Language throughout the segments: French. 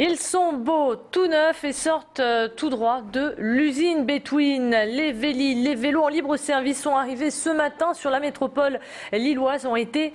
Ils sont beaux, tout neufs et sortent tout droit de l'usine Between. Les vélos en libre service sont arrivés ce matin sur la métropole lilloise, ont été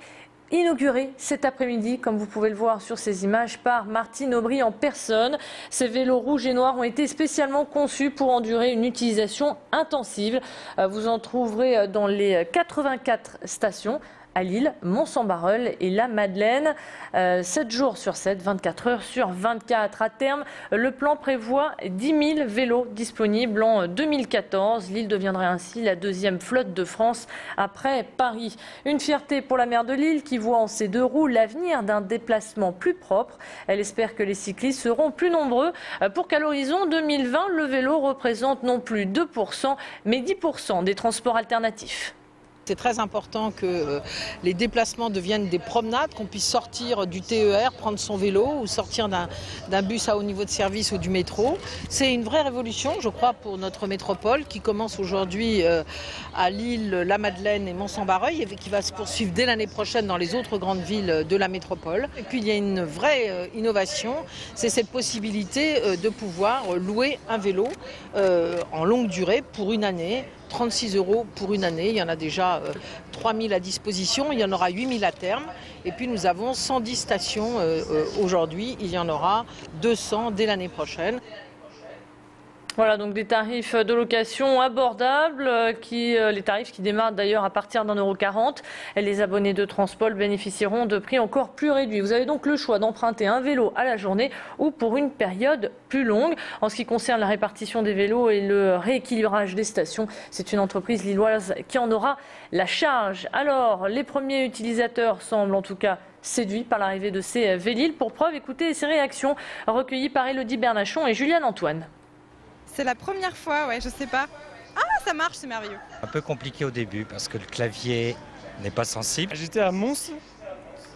inaugurés cet après-midi, comme vous pouvez le voir sur ces images, par Martine Aubry en personne. Ces vélos rouges et noirs ont été spécialement conçus pour endurer une utilisation intensive. Vous en trouverez dans les 84 stations à Lille, Mont-Saint-Barreul et la Madeleine, 7 jours sur 7, 24 heures sur 24. À terme, le plan prévoit 10 000 vélos disponibles en 2014. Lille deviendrait ainsi la deuxième flotte de France après Paris. Une fierté pour la maire de Lille qui voit en ces deux roues l'avenir d'un déplacement plus propre. Elle espère que les cyclistes seront plus nombreux pour qu'à l'horizon 2020, le vélo représente non plus 2%, mais 10% des transports alternatifs. C'est très important que les déplacements deviennent des promenades, qu'on puisse sortir du TER, prendre son vélo ou sortir d'un bus à haut niveau de service ou du métro. C'est une vraie révolution, je crois, pour notre métropole qui commence aujourd'hui à Lille, la Madeleine et Mont-Saint-Barreul et qui va se poursuivre dès l'année prochaine dans les autres grandes villes de la métropole. Et puis il y a une vraie innovation, c'est cette possibilité de pouvoir louer un vélo en longue durée pour une année. 36 € pour une année, il y en a déjà 3 000 à disposition, il y en aura 8 000 à terme. Et puis nous avons 110 stations aujourd'hui, il y en aura 200 dès l'année prochaine. Voilà donc des tarifs de location abordables, les tarifs qui démarrent d'ailleurs à partir d'1,40 €. Les abonnés de Transpol bénéficieront de prix encore plus réduits. Vous avez donc le choix d'emprunter un vélo à la journée ou pour une période plus longue. En ce qui concerne la répartition des vélos et le rééquilibrage des stations, c'est une entreprise lilloise qui en aura la charge. Alors, les premiers utilisateurs semblent en tout cas séduits par l'arrivée de ces Vélil. Pour preuve, écoutez ces réactions recueillies par Elodie Bernachon et Juliane Antoine. C'est la première fois, ouais, je sais pas. Ah, ça marche, c'est merveilleux. Un peu compliqué au début parce que le clavier n'est pas sensible. J'étais à Mons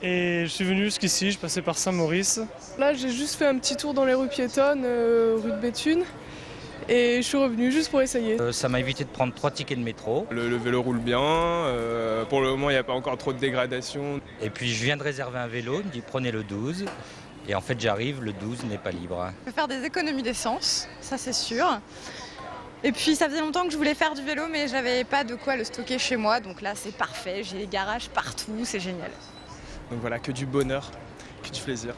et je suis venu jusqu'ici, je passais par Saint-Maurice. Là, j'ai juste fait un petit tour dans les rues piétonnes, rue de Béthune, et je suis revenu juste pour essayer. Ça m'a évité de prendre 3 tickets de métro. Le vélo roule bien, pour le moment il n'y a pas encore trop de dégradation. Et puis je viens de réserver un vélo, il me dit prenez le 12. Et en fait j'arrive, le 12 n'est pas libre. Je peux faire des économies d'essence, ça c'est sûr. Et puis ça faisait longtemps que je voulais faire du vélo mais j'avais pas de quoi le stocker chez moi. Donc là c'est parfait, j'ai les garages partout, c'est génial. Donc voilà, que du bonheur, que du plaisir.